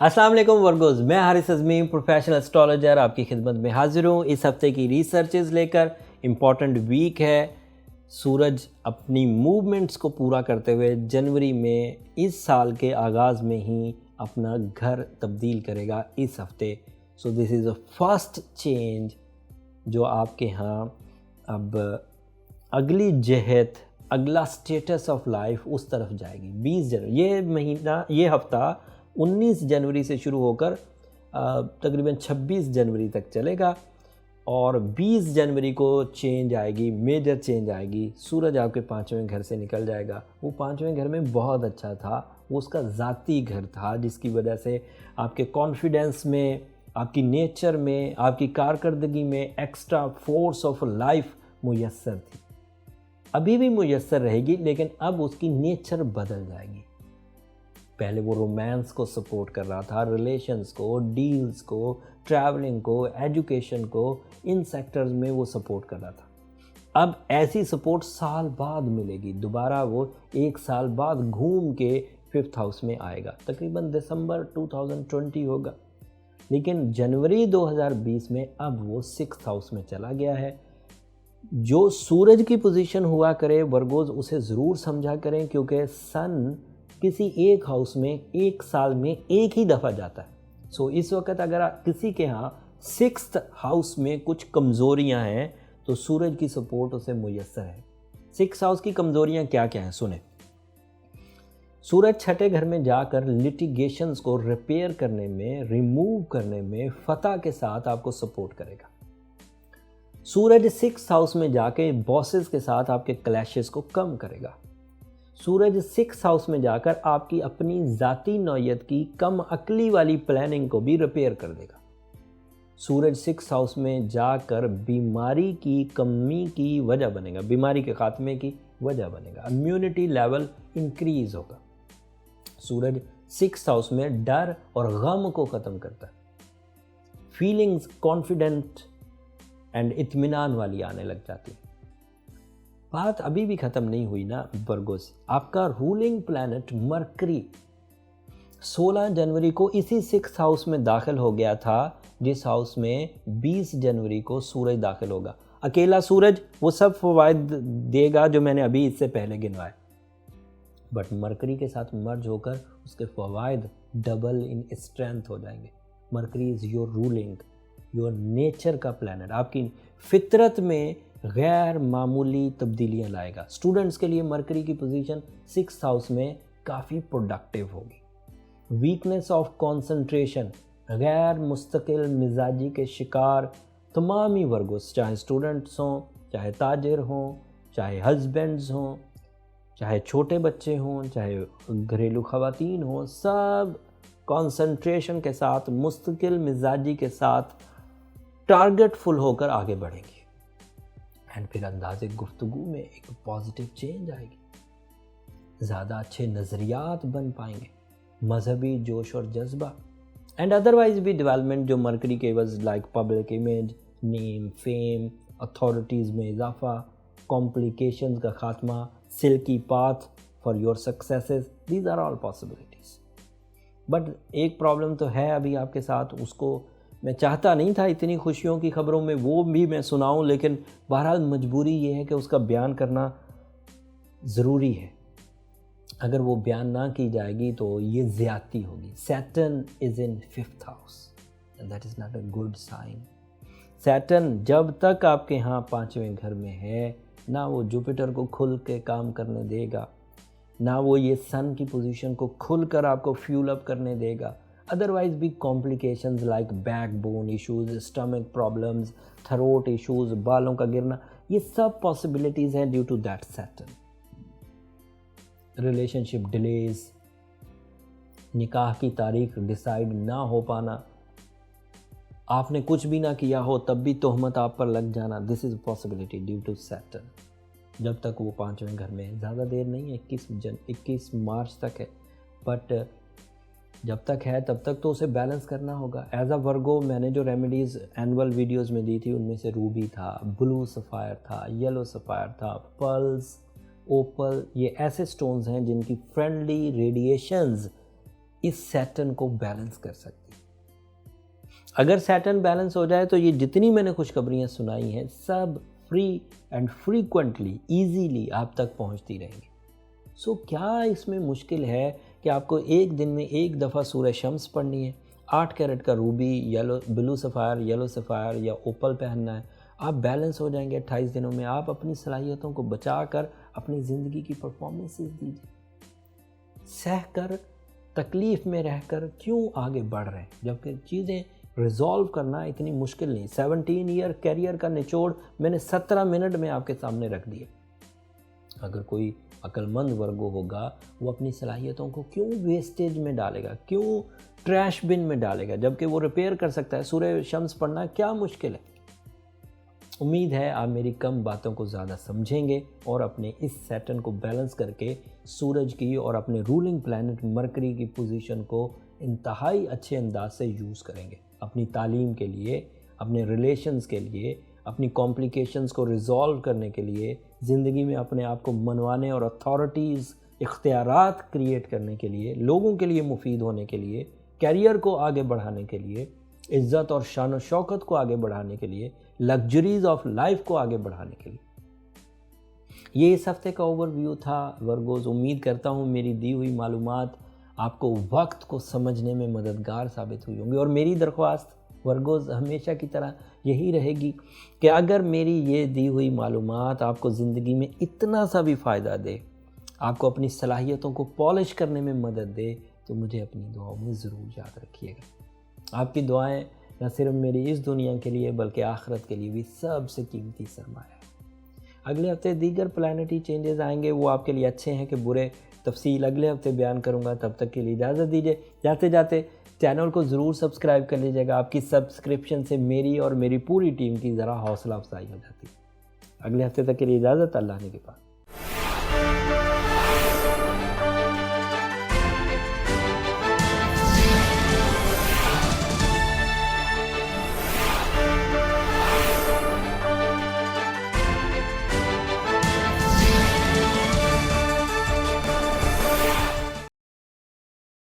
अस्सलाम वालेकुम वर्गोज़, मैं हारिस अज़मी प्रोफेशनल एस्ट्रोलॉजर आपकी खिदमत में हाजिर हूँ। इस हफ्ते की रिसर्चेज लेकर इम्पॉर्टेंट वीक है। सूरज अपनी मूवमेंट्स को पूरा करते हुए जनवरी में इस साल के आगाज़ में ही अपना घर तब्दील करेगा इस हफ्ते। So this is a first change जो आपके यहाँ अब अगली जहत, अगला स्टेटस ऑफ लाइफ उस तरफ जाएगी। 20 जनवरी ये हफ्ता 19 जनवरी से शुरू होकर तकरीबन 26 जनवरी तक चलेगा और 20 जनवरी को चेंज आएगी, मेजर चेंज आएगी। सूरज आपके 5वें घर से निकल जाएगा। वो 5वें घर में बहुत अच्छा था, वो उसका ज़ाती घर था, जिसकी वजह से आपके कॉन्फिडेंस में, आपकी नेचर में, आपकी कारकर्दगी में एक्स्ट्रा फोर्स ऑफ लाइफ मुयस्सर थी। अभी भी मुयस्सर रहेगी, लेकिन अब उसकी नेचर बदल जाएगी। पहले वो रोमांस को सपोर्ट कर रहा था, रिलेशंस को, डील्स को, ट्रैवलिंग को, एजुकेशन को, इन सेक्टर्स में वो सपोर्ट कर रहा था। अब ऐसी सपोर्ट साल बाद मिलेगी। दोबारा वो 1 साल बाद घूम के 5th हाउस में आएगा, तकरीबन दिसंबर 2020 होगा। लेकिन जनवरी 2020 में अब वो 6th हाउस में चला गया है। जो सूरज की पोजीशन हुआ करे वर्गोज, उसे ज़रूर समझा करें, क्योंकि सन किसी एक हाउस में 1 साल में एक ही दफ़ा जाता है। सो इस वक्त अगर किसी के यहाँ 6th हाउस में कुछ कमज़ोरियाँ हैं तो सूरज की सपोर्ट उसे मुयस्सर है। 6th हाउस की कमज़ोरियाँ क्या क्या हैं सुने। सूरज 6ठे घर में जाकर लिटिगेशंस को रिपेयर करने में, रिमूव करने में फतह के साथ आपको सपोर्ट करेगा। सूरज 6th हाउस में जाके बॉसेस के साथ आपके क्लैशेस को कम करेगा। सूरज 6th हाउस में जाकर आपकी अपनी ज़ाती नौयत की कम अक्ली वाली प्लानिंग को भी रिपेयर कर देगा। सूरज 6th हाउस में जाकर बीमारी की कमी की वजह बनेगा, बीमारी के खात्मे की वजह बनेगा। इम्यूनिटी लेवल इंक्रीज होगा। सूरज 6th हाउस में डर और गम को ख़त्म करता है। फीलिंग्स कॉन्फिडेंट एंड इत्मीनान वाली आने लग जाती है। बात अभी भी ख़त्म नहीं हुई ना वर्गोस। आपका रूलिंग प्लैनेट मरकरी 16 जनवरी को इसी 6th हाउस में दाखिल हो गया था, जिस हाउस में 20 जनवरी को सूरज दाखिल होगा। अकेला सूरज वो सब फ़वाइद देगा जो मैंने अभी इससे पहले गिनवाए, बट मरकरी के साथ मर्ज होकर उसके फ़वाइद डबल इन स्ट्रेंथ हो जाएंगे। Mercury is your ruling, your nature का प्लैनेट, आपकी फितरत में गैर मामूली तब्दीलियाँ लाएगा। स्टूडेंट्स के लिए मरकरी की पोजीशन 6th हाउस में काफ़ी प्रोडक्टिव होगी। वीकनेस ऑफ कंसंट्रेशन, गैर मुस्तकिल मिजाजी के शिकार तमाम ही वर्गों, चाहे स्टूडेंट्स हों, चाहे ताजिर हों, चाहे हस्बैंड्स हों, चाहे छोटे बच्चे हों, चाहे घरेलू ख़वातीन हों, सब कंसंट्रेशन के साथ, मुस्तकिल मिजाजी के साथ टारगेटफुल होकर आगे बढ़ेंगे। एंड फिर अंदाज़े गुफ्तगू में एक पॉजिटिव चेंज आएगी। ज़्यादा अच्छे नज़रियात बन पाएंगे, मजहबी जोश और जज्बा एंड अदरवाइज भी डेवलपमेंट जो मरकरी के वज like public image, name, fame, authorities में इजाफा, कॉम्प्लिकेशंस का खात्मा, silky path for your successes, these are all possibilities. But एक प्रॉब्लम तो है अभी आपके साथ, उसको मैं चाहता नहीं था इतनी खुशियों की खबरों में वो भी मैं सुनाऊं, लेकिन बहरहाल मजबूरी ये है कि उसका बयान करना ज़रूरी है। अगर वो बयान ना की जाएगी तो ये ज़्यादती होगी। Saturn is in 5th house and that is not a good sign. Saturn जब तक आपके यहाँ 5वें घर में है, ना वो जुपिटर को खुल के काम करने देगा, ना वो ये सन की पोजीशन को खुल कर आपको फ्यूल अप करने देगा। अदरवाइज भी complications like backbone issues, stomach problems, throat issues, बालों का गिरना, ये सब पॉसिबिलिटीज़ हैं due to that Saturn. Relationship delays, निकाह की तारीख डिसाइड ना हो पाना, आपने कुछ भी ना किया हो तब भी तोहमत आप पर लग जाना, this is possibility due to Saturn. जब तक वो 5वें घर में है, ज़्यादा देर नहीं है, 21 मार्च तक है, बट जब तक है तब तक तो उसे बैलेंस करना होगा। एज अ वर्गो मैंने जो रेमेडीज़ एनुअल वीडियोस में दी थी उनमें से रूबी था, ब्लू सफ़ायर था, येलो सफ़ायर था, पर्ल्स, ओपल, ये ऐसे स्टोन्स हैं जिनकी फ्रेंडली रेडिएशंस इस सैटर्न को बैलेंस कर सकती है। अगर सैटर्न बैलेंस हो जाए तो ये जितनी मैंने खुशखबरियाँ सुनाई हैं सब फ्री एंड फ्रीक्वेंटली ईजीली आप तक पहुँचती रहेंगी। सो क्या इसमें मुश्किल है कि आपको एक दिन में एक दफ़ा सूरह शम्स पढ़नी है, 8 कैरेट का Ruby, yellow, blue sapphire, yellow sapphire या ओपल पहनना है, आप बैलेंस हो जाएंगे 28 दिनों में। आप अपनी सलाहियतों को बचा कर अपनी ज़िंदगी की परफॉर्मेंसेस दीजिए। सह कर, तकलीफ़ में रहकर क्यों आगे बढ़ रहे हैं, जबकि चीज़ें रिजॉल्व करना इतनी मुश्किल नहीं। 17 ईयर कैरियर का निचोड़ मैंने 17 मिनट में आपके सामने रख दिया। अगर कोई अक्लमंद वर्गो होगा वो अपनी सलाहियतों को क्यों वेस्टेज में डालेगा, क्यों ट्रैश बिन में डालेगा, जबकि वो रिपेयर कर सकता है। सूरह शम्स पढ़ना क्या मुश्किल है। उम्मीद है आप मेरी कम बातों को ज़्यादा समझेंगे और अपने इस सैटर्न को बैलेंस करके सूरज की और अपने रूलिंग प्लैनेट मरकरी की पोजीशन को इंतहाई अच्छे अंदाज से यूज़ करेंगे अपनी तालीम के लिए, अपने रिलेशंस के लिए, अपनी कॉम्प्लिकेशंस को रिजॉल्व करने के लिए, ज़िंदगी में अपने आप को मनवाने और अथॉरिटीज़ इख्तियारात क्रिएट करने के लिए, लोगों के लिए मुफीद होने के लिए, कैरियर को आगे बढ़ाने के लिए, इज़्ज़त और शान व शौकत को आगे बढ़ाने के लिए, लग्जरीज़ ऑफ लाइफ को आगे बढ़ाने के लिए। ये इस हफ्ते का ओवरव्यू था वर्गोज़। उम्मीद करता हूँ मेरी दी हुई मालूमात आपको वक्त को समझने में मददगार साबित हुई होंगी। और मेरी दरख्वास्त वर्गोज़ हमेशा की तरह यही रहेगी कि अगर मेरी ये दी हुई मालूमात आपको ज़िंदगी में इतना सा भी फ़ायदा दे, आपको अपनी सलाहियतों को पॉलिश करने में मदद दे, तो मुझे अपनी दुआओं में ज़रूर याद रखिएगा। आपकी दुआएं न सिर्फ मेरी इस दुनिया के लिए बल्कि आखिरत के लिए भी सबसे कीमती सरमाया है। अगले हफ्ते दीगर प्लानिटरी चेंजेस आएंगे, वो आपके लिए अच्छे हैं कि बुरे, तफसील अगले हफ्ते बयान करूंगा। तब तक के लिए इजाज़त दीजिए। जाते जाते चैनल को ज़रूर सब्सक्राइब कर लीजिएगा। आपकी सब्सक्रिप्शन से मेरी और मेरी पूरी टीम की ज़रा हौसला अफजाई हो जाती है। अगले हफ्ते तक के लिए इजाज़त। अल्लाह ने के पास।